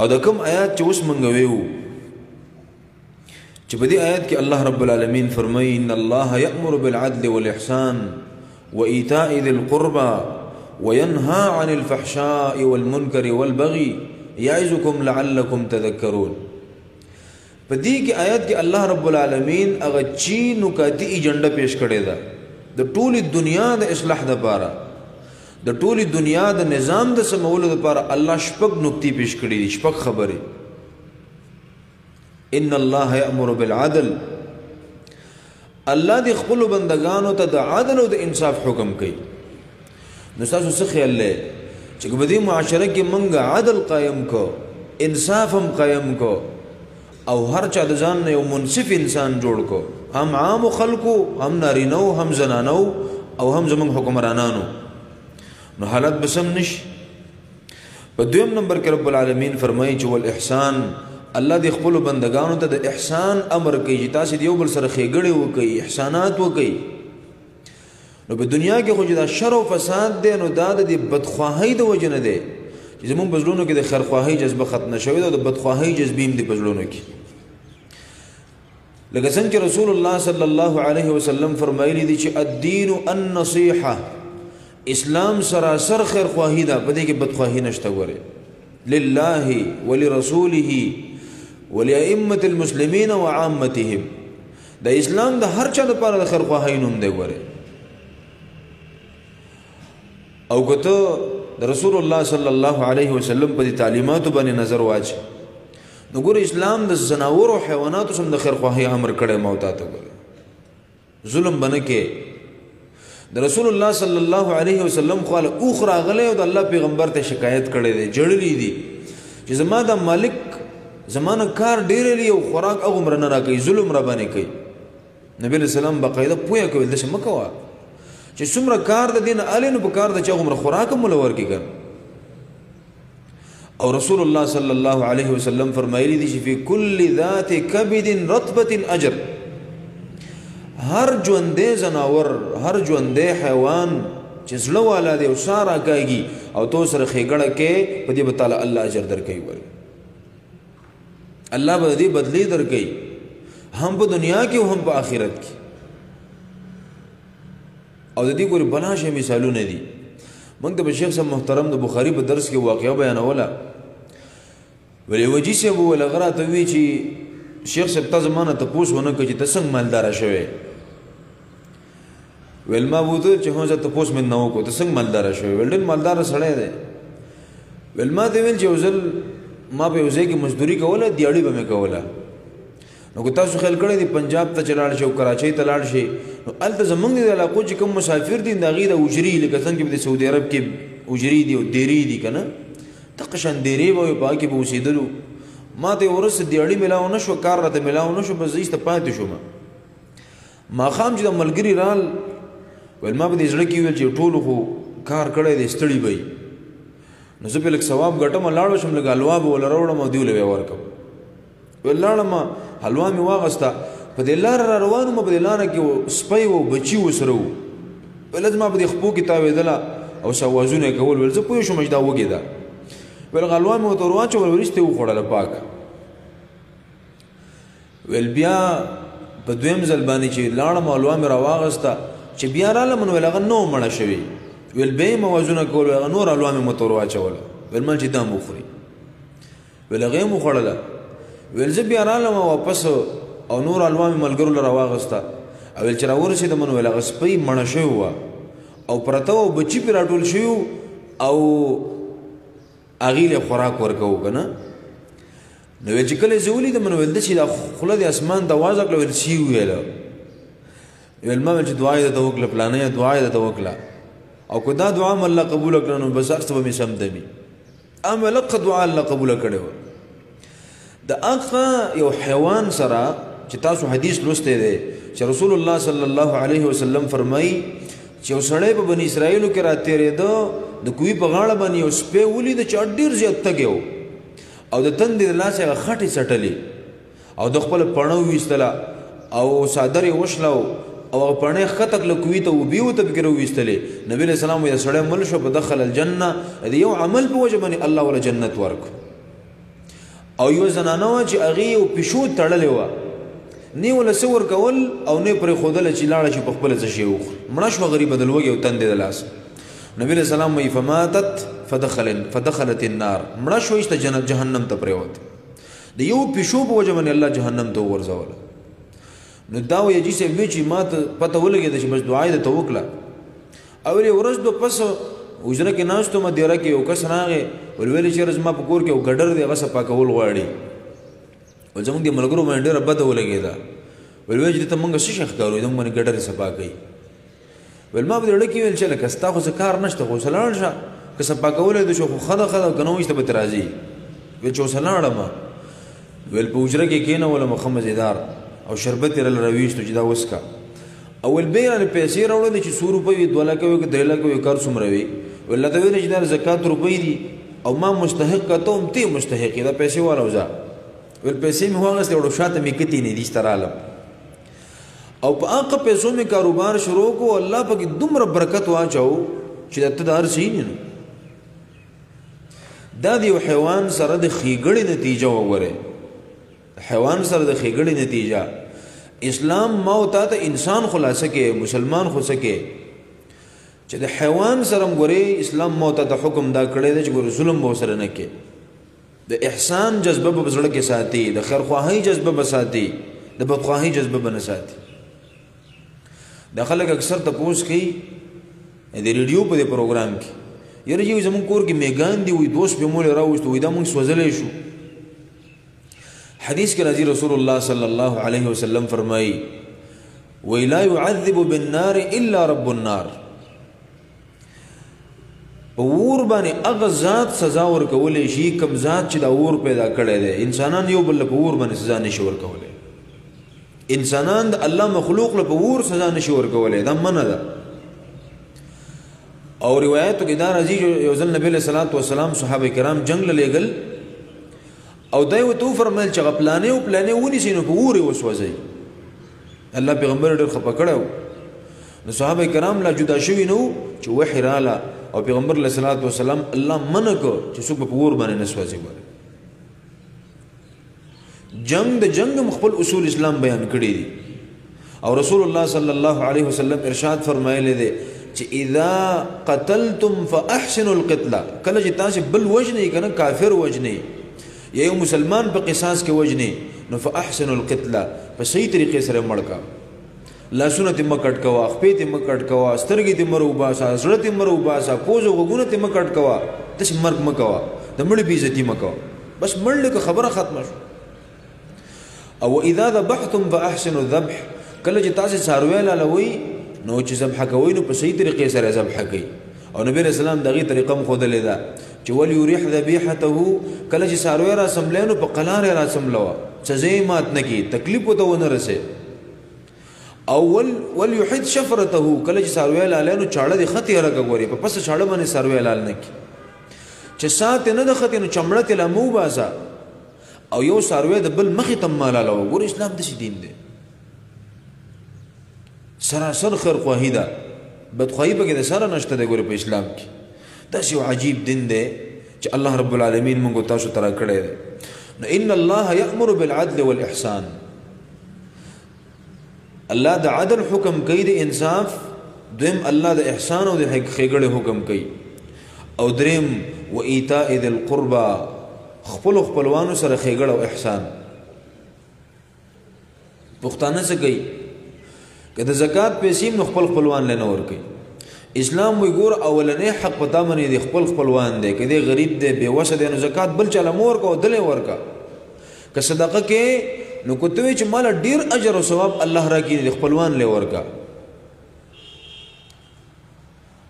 او د کوم آیات چې اوس مونږ ویو چې په دې آیات کې الله رب العالمین فرمایي ان الله یأمر بالعدل والإحسان وإيتاء ذي القربى وينهى عن الفحشاء والمنكر والبغي يعظكم لعلكم تذكرون. په دې کې آیات کې الله رب العالمین هغه چی نکاتی ایجنډا پیش کړی ده د ټولې دنیا د اصلاح لپاره، د ټولې دنیا د نظام د سمولو لپاره الله شپږ نکتې پیش کړي دي، شپږ خبرې. ان الله یأمر بالعدل، الله د خپل بندگانو ته د عدل او د انصاف حکم کوي. نو تاسو څه خیال لرئ چې په دې معاشره کې موږ عدل قائم کو، انصاف هم قائم کو، او هر چا د ځان نه یو منصف انسان جوړ کو، هم عام خلکو، هم نارینو، هم زنانو، او هم زموږ حکمرانانو، نو حالت بسم نشي. په دویم نمبر کې رب العالمین فرمایي چې والاحسان، الله د خپل بندگانو ته د احسان امر کوي چې تاسو د یو بل سره ښېګړې وکړئ، احسانات وکړئ. نو په دنیا کې خو چې دا شر او فساد دی، نو دا د بدخواهۍ د وجې نه دی چې زموږ په زړونو کې د خیرخواهۍ جذبه ختمه شوې ده او د بدخواهۍ جذبې هم دي په زړونو کې. لکه څنګه چې رسول الله صلی الله علیه وسلم فرمایلی دي چې الدین النصیحه، اسلام سراسر خیرخواهي ده، په دې کې بدخواهي نشته. ګورئ لله ولرسوله ولأئمة المسلمین وعامتهم، د اسلام د هر چا لپاره د خیرخواهۍ نوم دی. ګورئ او کته د رسول الله صلی الله علیه وسلم په تعلیماتو باندې نظر واچ، نو ګور اسلام د زناور او حیواناتو سم د خیرخواهۍ امر کړی موتا ته. ګور ظلم بنه کې د رسول الله صلی الله علیه وسلم خو له اخرى غلی او د الله پیغمبر ته شکایت کړی دی، جړلی دی چې زما د مالک زمانه کار ډیر لري او خوراک هغه مر نه راکې، ظلم را باندې کوي. نبی له سلام باقاعده پوهه کوي د شمه کوا چې څومره کار د دین الینو په کار د چا عمر خوراک مولور کې ګر. او رسول الله صلی الله علیه وسلم فرمایلی دي چې فی کل ذات کبد رطبه اجر، هر ژوندې زناور، هر ژوندې حیوان چې زړه والا دی او سارا کوي او تو سره ښېګړه کې، په دې به تعالی الله اجر درکوي. وري الله به دې بدلی درکوي، هم په دنیا کې او هم په آخرت کې. او د دې ګورې بلاشه مثالونه دي. موږ ته به شیخ صاحب محترم د بخاري په درس کې واقعه بیانوله، ولی وجي صاحب وویل هغه راته وایي چې شیخ صاحب تا زمانه تپوس ونه کړه چې ته څنګه مالداره شوې؟ ویل ما وویل چې هو زه تپوس مې نه وکړو ته څنګه مالداره شوې؟ ویل ډېر مالداره سړی دی. ویل ما ته ویل چې یو ځل ما په یو ځای کې مزدوري کوله، دیاړي به مې کوله. نو که تاسو خیال کړی دی پنجاب ته چې لاړ شي او کراچۍ ته لاړ شي، نو هلته زموږ د علاقو چې کوم مسافر دي د هغې د اجري، لکه څنګه چې د سعودي عرب کې اجري دي او دیرې دي که نه، دقه شان دیرې به وي، په هغه کې به اوسېدلو. ما ته وروسته دیاړي میلاو نه شو، کار راته میلاو نه شو، بس زه ایسته پاتې شوم. ماښام چې د ملګري رال، ویل ما په دې زړه کې ویل چې ټولو خو کار کړی دی، ستړي به وي، نو زه پې لږ ثواب ګټم، لاړه شم لږ حلوا به وله راوړم او دیو له بیا ورکړم. ویل لاړم حلوا مې واغسته، په دې لاره را روان وم، په دې لاره کې سپی و بچي ورسره وو. ویل زما په دې خپو کې تاوېدله او سوازونه یې کول. ویل زه پوه شوم چې دا وږې ده. ویل حلوا مې ورته ور واچول، وروسته یې وخوړله پاکه. ویل بیا په دویم ځل باندې چې لاړم حلوا مې را واغسته، چې بیا رالم نو ویل هغه نه و مړه شوې. ویل بیا یې موازونه کول، هغه نور حلوا مې ورته ور واچوله. ویل ما چې دا م وخوري. ویل هغه یې م وخوړله. ویل زه بیا رالم واپس او نور حلوا مې ملګرو له راواغسته. او ویل چې راورسېدم نو ویل هغه سپی مړه شوی وه او پرته و، بچي پرې راټول شوي وو او هغې له خوراک ورکوو که نه. نو ویل چې کله یې زه ولیدم نو ویل ده چې دا خوله د اسمان ته وازه کړه. ویل سی وویله. ویل ما ویل چې دعا یې درته وکړه، پلانیه دعا یې درته وکړه، او که دا دعا م الله قبوله کړه نو بس هر څه به مې سمدمي. ام لقه دعا الله قبوله کړې وه. د هغه یو حیوان سره چې تاسو حدیث لوستی دی چې رسول الله صلی الله علیه وسلم فرمایي چې یو سړی په بني اسرائیلو کې راتېرېده، د کوهي په غاړه باندې یو سپی ولیده چې ډېر زیات تږی و او د تندې د لاسه هغه خټې څټلې او د خپله پڼه وویستله او څادر یې وشله او هغه پڼې ښکته کړله کوهي ته، اوبې ورته پکې راوویستلې. نبي علیه السلام وایي سړی مړ شو، په دخل الجنه، د یو عمل په وجه باندې الله وله جنت ورکړو. او یو زنانه وه چې هغې یو پیشو تړلې وه نه یې ولله څه ورکول او نه یې پرې ښودله چې لاړه چې په خپله څه شی وخوري مړه شوه غریبه د لوږې او تندې د لاسه نبي علیه السلام وایي فماتت فدخلت النار مړه شوه ایسته جهنم ته پرېوته د یو پیشو په وجه باندې الله جهنم ته وغورځوله نو دا وایي حاجي صاحب وی چې ما ته پته ولګېده چې بس دعا یې درته وکړه او یې ورځ دوه پس حجره کې ناست وم دیره کې یو کس راغی ویل چې زما په کور کې یو ګډر دی هغه صفا کول غواړي زموږ د ملګرو باندې ډېره بده ولګېده ویل چې ته موږ څه شی ښکارو زموږ باندې ګډرې صفا کوي ویل ما په زړه کې ویل چې لکه ستا خو څه کار نشته خو اوس لاړ شه که صفا کولی دې شو خو ښه ده ښه ده که نه وایسته به ترې راځي ویل چې اوس لاړم ویل په حجره کې کېنولم ښه مزېدار او شربت یې راله راویستو چې دا وڅښه او ویل بیا یې رانه پیسې راوړلې چې څو روپۍ وي 2 لکه وي که 3 لکه وي کار څومره وي ویل راته ویلې چې دا زکات روپۍ دي او ما مستحق که ته هم ته مستحق یې دا پیسې والا ویل پیسې مې واغستې وړو شاته مې کتې نه دي ایسته رالم او په هغه پیسو مې کاروبار شروع کړو الله پکې دومره برکت واچو چې ته د هر څه یې نو دا د یو حیوان سره د ښېګړې نتیجه وګورئ حیوان سره د ښېګړې نتیجه اسلام ما او تا ته انسان خلاصه کې مسلمان خو څه کې چې د حیوان سره هم ګورئ اسلام ما او تا ته حکم دا کړی دی چې ګورې ظلم به ورسره نه کې د احسان جذبه به زړه کې ساتي د خیرخواهۍ جذبه به ساتي د بدخواهۍ جذبه به نه ساتي دا خلک اکثر تپوس کوي د ریډیو په دې پروګرام کې یاره چې زموږ کور کې میګان دي وایي دوست به مولې راوستو وایي دا موږ سوځلی شو حدیث کې راځي رسول الله صلی الله علیه وسلم فرمایي وی لا يعذب بالنار الا رب النار په اور باندې هغه ذات سزا ورکولی شي کوم ذات چې دا اور پیدا کړی دی انسانان یو بل په اور باندې سزا نشي ورکولی انسانان د الله مخلوق له په اور سزا نشي ورکولی دا منع ده او روایتو کې دا راځي یو ځل نبی علیه الصلاة والسلام صحابه کرام جنګ له لېږل او دا یې ورته وفرمیل چې هغه پلانې او پلانې ونیسئ نو په اور یې وسوځئ الله پیغمبر ډېر خفه کړی و نو صحابه کرام لا جدا شوي نه وو چې وحي راله او پیغمبر علیه الصلاة والسلام الله منع کړ چې څوک به په اور باندې نه سوځي جنگ د جنگ خپل اصول اسلام بیان کړی دي او رسول الله صلی الله علیه وسلم ارشاد فرمایلی دی چې اذا قتلتم فاحسنوا القتل کله چې تاسو بل وجنئ کنه کافر وجنئ یا یو مسلمان په قصاص کې وجنئ نو فاحسنوا القتل په صحیح طریقې سره مړ کا لاسونه ته مکټ کوا خپې ته مکټ کوا سترګې ته مر وباسا زړه ته مر وباسا پوز او غوګونه ته مکټ کوا تاسو مرګ مکوا د مړ بي عزتي مکوا بس مړ له خبره ختمه شو او اذا ذبحتم فاحسنوا الذبح کله چې تاسو څاروي لالوي نو چې ذبح کوي نو په صحیح طریقې سره ذبح کوي او نبی رسول الله دغه طریقه مخودلې ده چې ول یریح ذبیحته کله چې څاروي را سملینو په قلار را سملوا سزا مات نه کی تکلیف وته ونه رسه او ول یحد شفرته کله چې څاروي لالینو چاړه دي خطي راګه ګوري په پس چاړه باندې څاروي لال نه کی چې سات نه د خطي نو چمړه تل مو باسا او یو څاروي د بل مخې تم مالاله ګور اسلام د دین دی سراسر خیر خواهی ده بدخواهی پکې د سره نشته دی ګور په اسلام کې داسې یو عجیب دین دی چې الله رب العالمین موږ تاسو ته راکړی دی نو ان الله یأمر بالعدل والاحسان الله د عدل حکم کوي د انصاف دویم الله د احسان او د ښېګړې حکم کوي او دریم و ایتاء ذی القربى خپلوانو سره ښېګړه او احسان پښتانه څه کوي که د زکات پیسې نو خپلوان له نه ورکوي اسلام وی ګور اولنې حق پتا باندې د خپلوان دی که دی غریب دی بې وسه دی نو زکات بل چاله مور کا او دلې ورکا که صدقه کې نو کوته وی چې مال ډیر اجر او ثواب الله راکړي د خپلوان له ورکا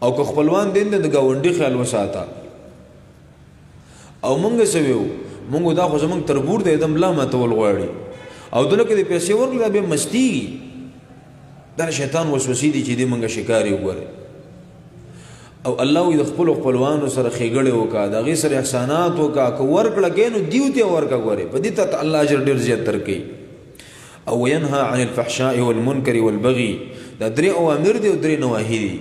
او که خپلوان دین د گاونډي خیال وساته او مونږ سویو مونږ دا خو زمونږ تربور د ادم لا ماتول غواړي او دلته د پیسې ورکړه به مستی دا شیطان وسوسې دي چې دې مونږه شکار یې وګوري او الله د خپلوانو سره ښېګړې وکړه د هغې سره احسانات وکړه که ورکړه کې نو دیو ته ورکړه ګورې په دې ته الله اجر ډېر زیات درکوي او وینهى عن الفحشاء والمنکر والبغي دا 3 اوامر دي او 3 نواهي دي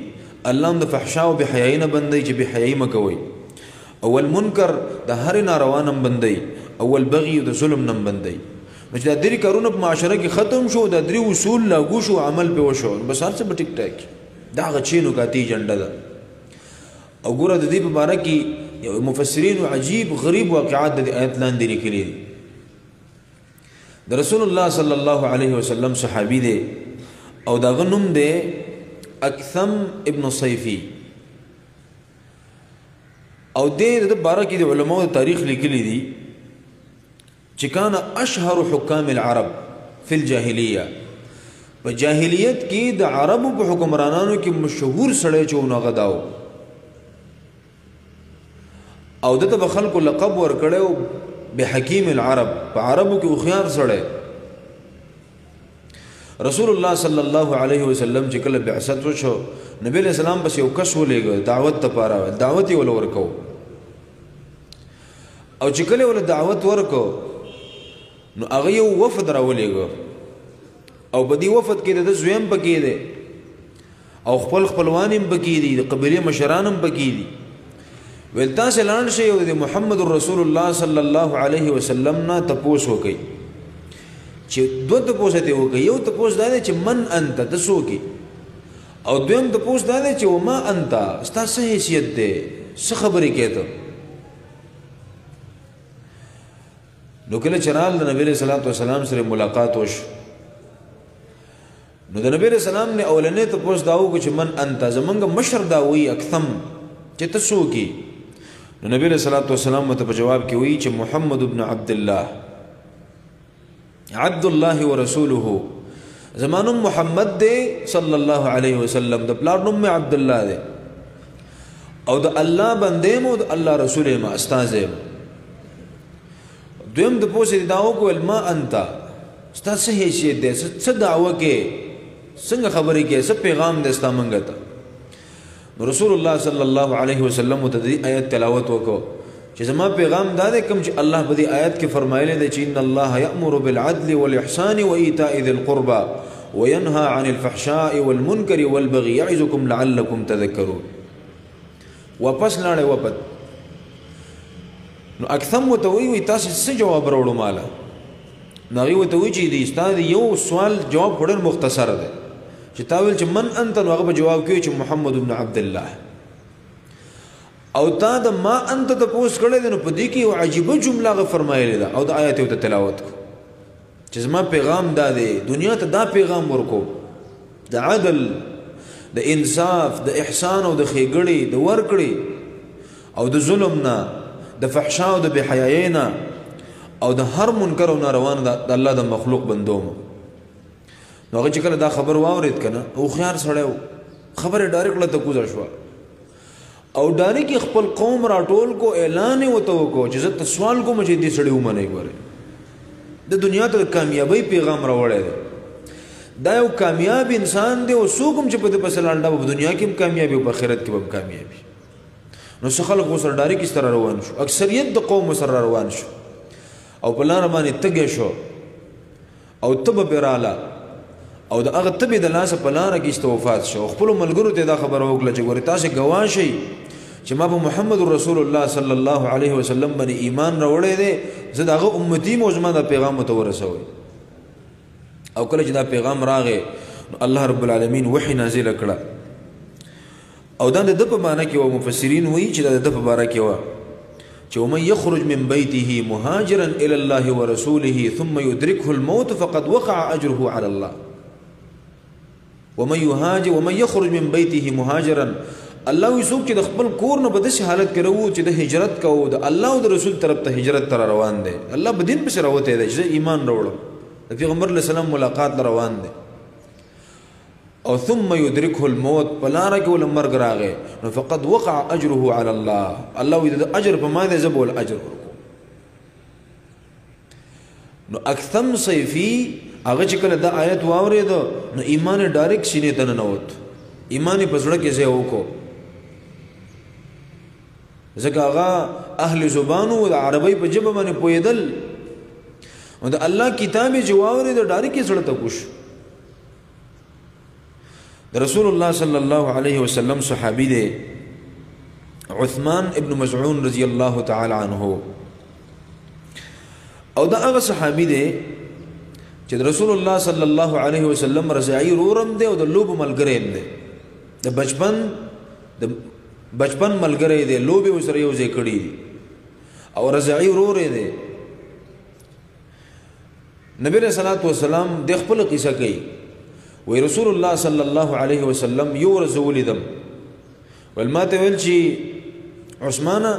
الله هم د فحشا او بحیایي نه بندوي چې بحیایي مه کوئ او المنکر د هر ناروا نه بندوي اول بغي او د ظلم نم بندي نو چې دا درې کارونه په معاشره کې ختم شو دا درې اصول لاګو شو عمل په وشو بس هر څه به ټیک ټاک دا غچینو کاتی جنډه ده او ګوره د دې په باره کې مفسرین عجیب غریب واقعات د آیت لاندې لیکلي دي د رسول الله صلی الله علیه وسلم صحابي دی او دا غنوم دی اکثم ابن صیفی او د باره کې د علماء تاریخ لیکلي دي چې کان اشهر حکام العرب فی الجاهلیه په جاهلیت کې د عربو په حکمرانانو کې مشهور سړی چې ونغه داو او دته به خلکو لقب ورکړو بحکیم العرب په عربو کې خيار سړی رسول الله صلی الله علیه وسلم چې کله بعثت وشو نبی علیہ السلام بس یو کس ولېګو دعوت ته پاره دعوت یې ول ورکو او چې کله ول دعوت ورکو نو هغه یو وفد راولېګو او په دې وفد کې د زویم پکې دي او خپل خپلوان هم پکې دي د قبيله مشران هم پکې دي ول تاسو لاند شي او د محمد رسول الله صلی الله علیه وسلم نه تاسو کوي چې دوه تاسو ته وکي یو تاسو دا چې من انت تاسو کې او دویم تاسو دا چې وما انت ستاسو حیثیت ده څه خبرې کېته نو کله چرال د نبی صلی الله علیه وسلم سره ملاقات وش نو د نبی صلی الله علیه وسلم نه اولنې تاسو داو چې من انت زمونږ مشر دا وی اکثم چې تاسو کې نو نبی صلی الله علیه وسلم ته په جواب کې وی چې محمد ابن عبد الله عبد الله ورسوله زمانو محمد دے صلی الله علیه وسلم د پلار نوم عبد الله دے او د الله بندې مو د الله رسول ما استاد دویم د پوسې داو کو علم انت استاد څه حیثیت دې څه دعوه کې څنګه خبرې کې څه پیغام دې ستا مونږ ته رسول الله صلی الله علیه وسلم ته دې آیت تلاوت وکړو چې زما پیغام دا دی کوم چې الله په دې آیت کې فرمایلی دی چې ان الله یأمر بالعدل والإحسان وإيتاء ذي القربى وينهى عن الفحشاء والمنكر والبغي يعظكم لعلكم تذكرون واپس لاړې وپد نو اکثم وتوي تاسو څه جواب راوړو مالا نغي وتوي چې دې استاد یو سوال جواب ډېر مختصر دی چې تاویل چې من انت نو هغه جواب کوي چې محمد ابن عبد الله او تا د ما انت ته پوس کړی دی نو په دې کې یو عجیبه جمله غ فرمایلی ده او د آیت ته تلاوت کو چې زما پیغام دا دی دنیا ته دا پیغام ورکو د عدل د انصاف د احسان او د ښېګړې د ورکړې او د ظلم نه د فحشا او د بحیایۍ نه او د هر منکر او ناروا نه د الله د مخلوق بندوم نو هغه چې کله دا خبر واورید کنه او خيار سړی خبره ډایرکټ لته کوزه شو او ډاری کې خپل قوم راټول کو اعلان وته کو چې زه سوال کوم چې دې سړی ومنه غوړي د دنیا ته کامیابی پیغام راوړی دی دا یو کامیاب انسان دی او څوک چې په دې پسلانډه په دنیا کې هم کامیابی او په آخرت کې هم کامیابی نو څه خلک وسره ډاری کې سره روان شو اکثریت د قوم سره روان شو او په لار باندې تګ شو او تب پیراله او د هغه تبې د لاسه په لاره کې استوفات شو خپل ملګرو ته دا خبر وکړه چې ګورې تاسو ګواه شئ چې ما په محمد رسول الله صلی الله علیه وسلم باندې ایمان راوړی دی زه د هغه امتی مو زما د پیغام ته ورسوي او کله چې دا پیغام راغی الله رب العالمین وحی نازل کړه او دا د په معنی کې و مفسرین وایي چې دا د په باره کې و چې ومن يخرج من بيته مهاجرا الى الله ورسوله ثم يدركه الموت فقد وقع اجره على الله ومن يخرج من بيته مهاجرا الله يسوق چې د خپل کور نه په داسې حالت کې راو چې د هجرت کوو د الله او د رسول طرف ته هجرت تر روان دي الله په دین پسې راوته دی چې ایمان راوړم د پیغمبر علیه السلام ملاقات روان دي او ثم يدركه الموت فلا رجل مرغ راغه فقد وقع اجره على الله الله دې اجر په ما دې زبول اجر نو اکثم صیفی هغه چې کله دا آیت واورید نو ایمان ډایرکټ سینې ته نه ووت ایمان په زړه کې ځای وکړو ځکه هغه اهل زبانو د عربی په ژبه باندې پوهېدل او د الله کتاب یې واورید ډایرکټ زړه ته کوش رسول الله صلی الله علیه وسلم صحابی دی عثمان ابن مزعون رضی الله تعالی عنه او دا هغه صحابي دی چې رسول الله صلی الله علیه وسلم رضاعي رورم دی او د لوب ملګری دی د بچپن ملګری دی لوب وسره یو ځای کړی او رضاعي رور دی نبی رسول الله والسلام د خپل قصه کوي وی رسول الله صلی الله علیه وسلم یو ورځ ولیدم ولما ته ویل چې عثمانه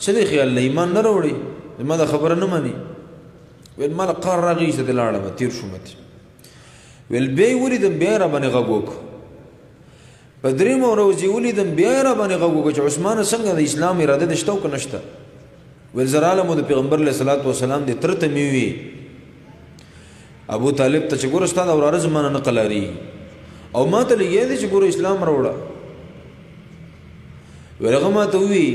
څه دی خیال له ایمان نه راوړي ما دا خبره نه مانی ویل مال قار راغی څه دلاړه تیر شو مت ویل به ولیدم بیا را باندې غوګوک په دریم ورځ ولیدم بیا را باندې غوګوک چې عثمانه څنګه د اسلام اراده نشته او کنهشته ویل زراله مو د پیغمبر علیه الصلاۃ والسلام د ترته میوي ابو طالب ته چې ګور استاد اور زمانه نقل لري او ما ته لګی دی چې ګور اسلام راوړه ورغه ما ته وی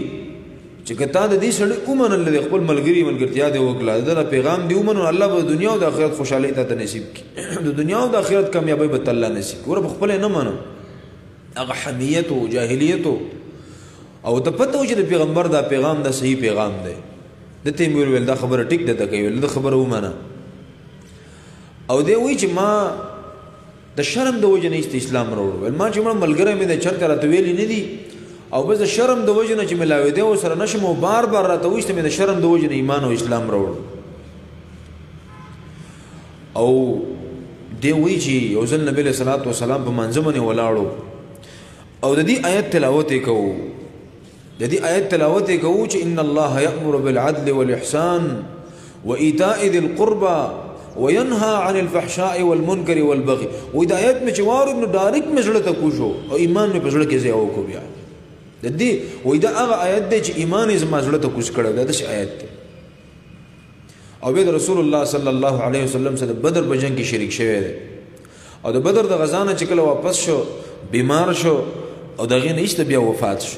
چې کته د دې سړی اومن له خپل ملګرتیا دی وکړه دا پیغام دی اومن الله به دنیا او د آخرت خوشحالي ته نصیب کړي د دنیا او د آخرت کامیابی به الله نصیب ګور خپل نه منو هغه حمیت او جاهلیت او ته پته و چې د پیغمبر دا پیغام دا صحیح پیغام دی د تیمور ول دا خبره ټیک ده کوي ول دا خبره ومنه او دی وی چې ما د شرم د وجه نه اسلام راوړ ول ما چې ملګری مې د چرته راته ویلي نه دي او بس د شرم د وجه نه چې ملاوي دی او سره نشم او بار راته وښته مې د شرم د وجه نه ایمان او اسلام راوړ او دی وی چې یو ځل نبی صلی الله علیه وسلم په منځمنه ولاړو او د دې آیت تلاوت وکاو چې ان الله یأمر بالعدل والإحسان وإيتاء ذي القربى وينهى عن الفحشاء والمنكر والبغي وإذا آیت میں چوار ابن ډایرکټ مزړه ته کوشو او ایمان مې پزړه کې ځای وکړو بیا د دې وإذا هغه آیت دی چې ایمان یې زما زړه ته کوش کړو دا د آیت دی او به رسول الله صلی الله علیه وسلم سره بدر په جنگ کې شریک شوی دی او د بدر د غزا نه چې کله واپس شو بیمار شو او دغه نه ایست بیا وفات شو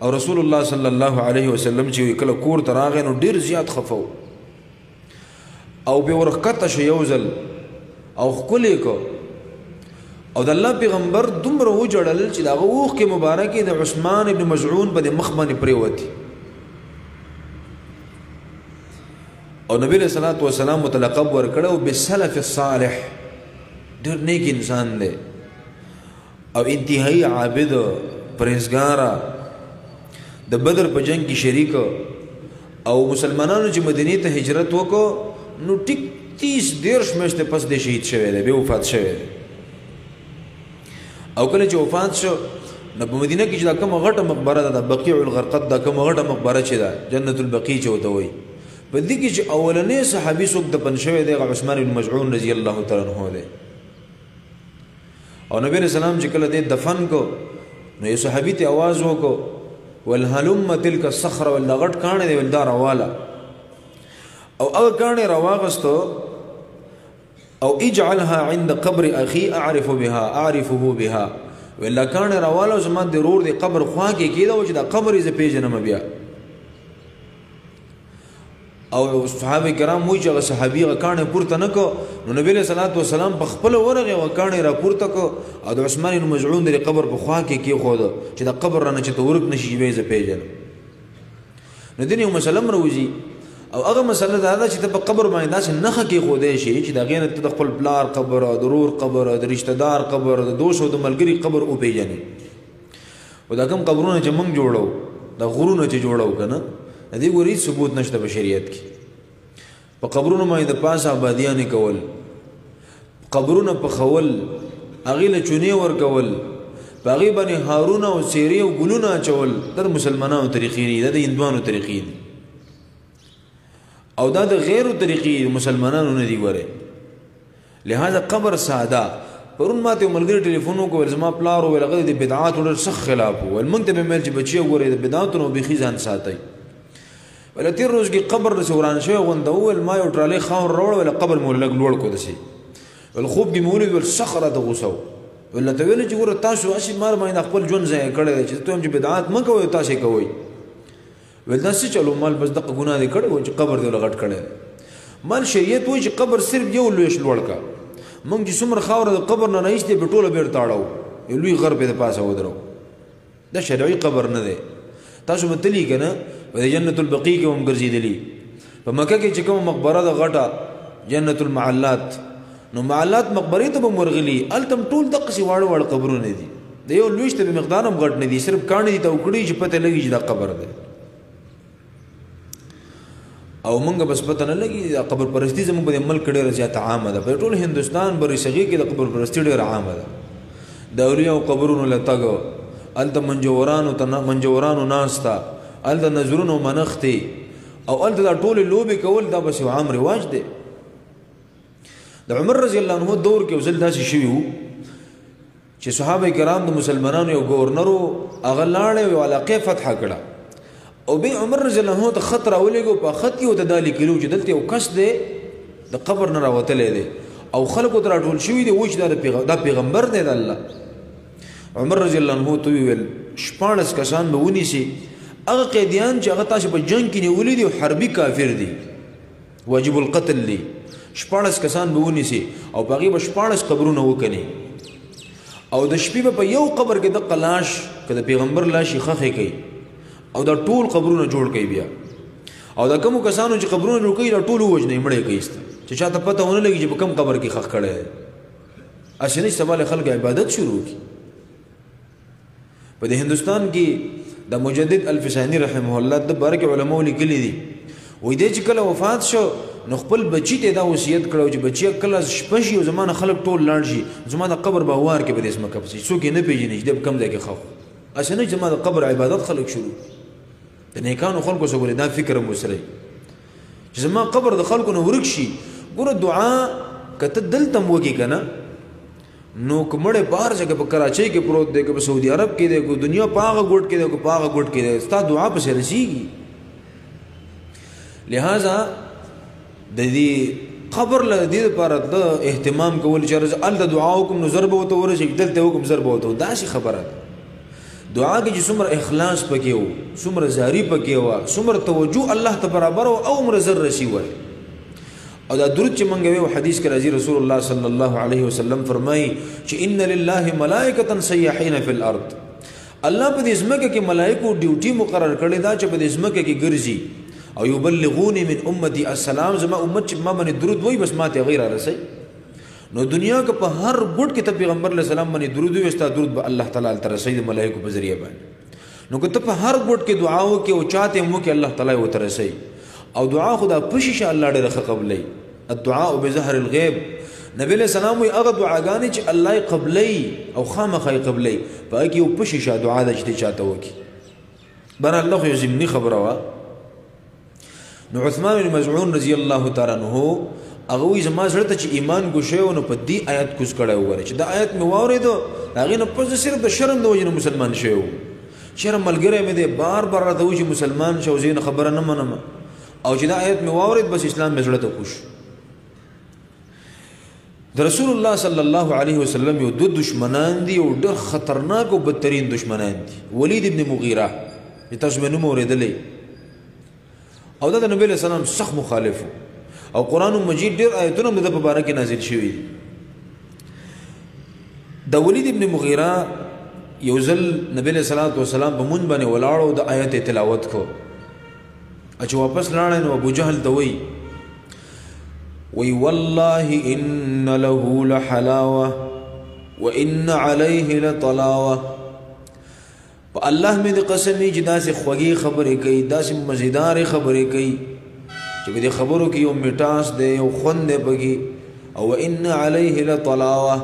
او رسول الله صلی الله علیه وسلم چې کله کور ته راغی نو ډیر زیات خفو او به ورخته شو یو ځل او خولې کو او د الله پیغمبر دومره وجړل چې دا اوخ کې مبارکي د عثمان ابن مزعون په مخ باندې پریوتی او نبی رسول الله والسلام متلقب ورکړو بالسلف الصالح ډېر نیک انسان دی او انتهایی عابد پرهیزګار د بدر په جنگ کې شریک او مسلمانانو چې مدینه ته هجرت وکړو نو ټیک 30 میاشتې پس د شهید شوی دی به وفات شوی دی او کله چې وفات شو نو په مدینه کې چې دا کوم غټه مقبره ده بقیع الغرقد دا کوم غټه مقبره چې ده جنت البقیع چې وته وي په دې کې چې اولنې صحابي څوک دفن شوی دی عثمان بن مزعون رضی الله تعالی عنہ دی او نبی رسول الله چې کله دې دفن کو نو یو صحابي ته आवाज وکړو والهلم تلك الصخره ولغټ کانه دی ولدار والا او هغه کانه راواغستو او اجعلها عند قبر اخي اعرفه بها ولا کانه راواله زما د رور دی قبر خوا کې کیدا و چې دا قبر یې پیژنم بیا او صحابه کرام وایي چې صحابي کانه پورته نکو نو نبی له صلوات و سلام په خپل ورغه و کانه را پورته کو او د عثمان بن مزعون د قبر په خوا کې خود چې دا قبر رانه چې تورک نشي به زه پیژنم نو دنه مسلم روزي او هغه مسله دا ده چې په قبر باندې داسې نخه کې خوده شي چې دا غینه ته خپل پلار قبر او ضرور قبر او رشتہ دار قبر او دوست او ملګری قبر او پیژني او دا کوم قبرونه چې موږ جوړو دا غرونه چې جوړو کنه دې ګوري ثبوت نشته په شریعت کې په قبرونو باندې د پاسه آبادیان کول قبرونه په خول اغه له چونی ور کول باغی باندې هارونه او سیری او ګلونه چول د مسلمانانو طریقې دي د هندوانو طریقې دي او دا د غیرو طریقې مسلمانانو نه دی ګوره لہذا قبر ساده پرون ماته ملګری ټلیفون وکړ زما پلار ولغه د بدعات ور سخ خلاف او المنتبه مل چې بچي ګوره د بدعات نو بخي ځان ساتي ولا تیر روز کې قبر رسوران شوی غوند اول ما یو ټراله خاور روړ ولا قبر مولګ لوړ کو دسي الخوب کې مولد ول صخره د غوسو ولا ته ویل چې ګوره تاسو اسی مار باندې خپل جون ځای کړی چې ته هم چې بدعات مکوئ تاسو کوئ ول دا څه چلو مال بس دغه ګناه دې کړو چې قبر دې لغټ کړي مال شریعت وایي چې قبر صرف یو لویش لوړ کا مونږ چې څومره خاور د قبر نه نهشته په ټوله بیر تاړو یو لوی غر په پاسه ودرو دا شرعي قبر نه دی تاسو متلی کنه د جنت البقیع کې هم ګرځیدلی په مکه کې چې کوم مقبره د غټه جنت المعلات نو معلات مقبره ته به مرغلي التم ټول دغه سی واړه واړه قبرونه دي د یو لويشت په مقدار هم غټ نه دي صرف کاڼي دي ته وکړي چې پته لګي چې دا قبر ده او مونږ بس پته نه لګي دا قبر پرستی زموږ په ملک ډېر زیات عامه ده په ټول هندستان بری صغیر کې د قبر پرستی ډېر عامه ده د اولیاء قبرونو لتاګو الته منجورانو ناستا الته نظرونو منختي او الته دا ټول لوبي کول دا بس یو عام رواج دی د عمر رضی الله عنه دور کې وزل داسې شوی وو چې صحابه کرام د مسلمانانو یو گورنرو هغه لاړې او علاقه فتح کړه او به عمر رضی الله عنه ته خطر اولېګو په خط کې وته دالي کلو چې دلته یو کس دی د قبر نه راوتلې دی او خلکو تر ټول شوی دی وښ دا پیغمبر دی د الله عمر رضی الله عنه ته ویل 14 کسان به ونیسي هغه قیدیان چې هغه تاسو په جنگ کې نیولې دي حربي کافر دي واجب القتل دي 14 کسان به ونیسي او باغی به 14 قبرونه وکني او د شپې په یو قبر کې د قلاش کده پیغمبر لاش خخې کوي او دا ټول قبرونه جوړ کوي بیا او دا کوم کسانو چې قبرونه جوړ کوي دا ټول وجنه مړې کوي چې چاته پته ونه لګي چې په کوم قبر کې خخ کړي اسنه سوال خلک عبادت شروع کی په هندستان کې د مجدد الفسانی رحمه الله د بارک علماء لیکلي دي وې دې چې کله وفات شو نو خپل بچی ته دا وصیت کړو چې بچی کله شپږ یو زمانه خلک ټول لاړ شي زمانه قبر به وار کې به اسمه کپسي څوک نه پیژني چې د کم ځای کې خو اسنه زمانه قبر عبادت خلک شروع د نیکانو خلکو سره دا فکر مسره چې زمانه قبر د خلکو نو ورک شي ګوره دعا کته دلته وږي کنه نو کومړې بار ځکه په کراچۍ کې پروت دی که په سعودي عرب کې دی کو دنیا پاغه ګوټ کې دی کو پاغه ګوټ کې دی ستا دعا پسې رسیږي لہذا د دې قبر له دې لپاره د اهتمام کول چې ال د دعا حکم نو ضرب وته ورشي دلته حکم ضرب وته دا شي خبره دعا کې چې څومره اخلاص پکې وو څومره زاری پکې وو څومره توجه الله ته برابر او عمر زر رشي وای او دا درود چې مونږ ویو حدیث کې راځي رسول الله صلی الله علیه وسلم فرمایي چې ان لله ملائکه سیاحین فی الارض الله په دې ځمکه کې ملائکو ډیوټي مقرر کړی دا چې په دې ځمکه کې ګرځي او یبلغونی من امتی السلام زما امت چې ما باندې درود وای بس ماته غیر رسي نو دنیا کې په هر ګډ کې ته پیغمبر علیه السلام باندې درود وستا درود به الله تعالی تر رسي د ملائکو په ذریعہ باندې نو که ته په هر ګډ کې دعا وکې او چاته مو کې الله تعالی و تر رسي او دعا خدا پوښی شه الله ډېر قبلې الدعاء بظهر الغيب نبی علیہ السلام وی هغه دعاګانې چې الله قبلې او خامخای قبلې په کې او پوښی شه دعا د چې چاته وکي بر الله یو زمینی خبره وا نو عثمان بن مزعون رضی الله تعالی عنہ هغه وی زما سره ته چې ایمان ګوښه نو په دې آیت کوس کړه وره چې دا آیت مې واورېدو هغه نه پس صرف د شرم د وجه مسلمان شوی شرم ملګری مې دې بار بار راته وی چې مسلمان شو زین خبره نه منم او چې دا آیت مې واورېد بس اسلام مې زړه ته کوش د رسول الله صلی الله علیه وسلم یو دو دشمنان دي او ډېر خطرناک او بدترین دشمنان دي ولید ابن مغیره تاسو مې نوم اورېدلې او دا د نبی له سلام سخت مخالف او قران مجید ډېر آیتونه د په باره کې نازل شوي د ولید ابن مغیره یو ځل نبی له صلوات و سلام په مونږ باندې ولاړو د آیت تلاوت کو چې واپس لاړ نو ابو جهل ته وی والله ان له لحلاوه وان عليه لطلاوه الله مې د قسمی چې داسې خوږی خبرې کوي داسې مزیدار خبرې کوي چې په دې خبرو کې یو میټاس دی یو خوند دی پکې او ان عليه لطلاوه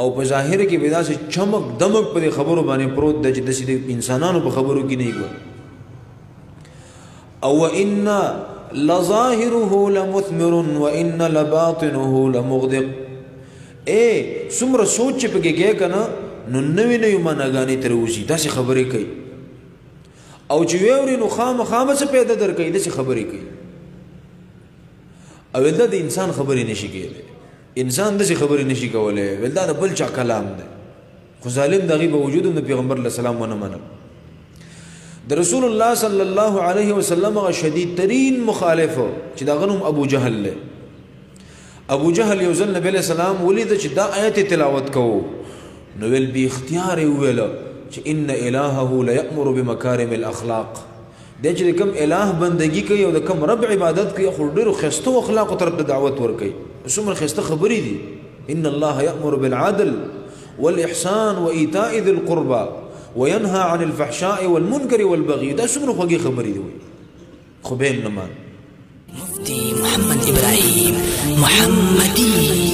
او په ظاهر کې به داسې چمک دمک په دې خبرو باندې پروت دی چې د انسانانو په خبرو کې نه ګور او ان لظاهره لمثمر وان لباطنه لمغدق څومره سوچ پکې کې کنه نو نوی نوی معناګانې تر اوسي داسې خبرې کوي او چې ویوري نو خامخا څه پیدا درکوي داسې خبرې کوي او دا د انسان خبرې نشي کېدی انسان داسې خبرې نشي کولی دا د بل چا کلام دی خو ظالم د هغې په وجود هم د پیغمبر علیه السلام ونه منل د رسول الله صلی الله علیه وسلم هغه شدید ترین مخالف چې د هغه نوم ابو جهل دی ابو جهل یو ځل نبی علیه السلام ولیده چې دا آیت تلاوت کوو نو ویل بی اختیار ویل چې ان الهه لا یأمر بمکارم الاخلاق د چې کوم الٰه بندگی کوي او د کوم رب عبادت کوي خو ډېرو خسته اخلاق طرف ته دعوت ورکوي څومره خسته خبرې دي ان الله يأمر بالعدل والإحسان وإيتاء ذي القربى وينهى عن الفحشاء والمنكر والبغي دا څومره خوږې خبرې دي خو به نه مان مفتي محمد إبراهيم محمدي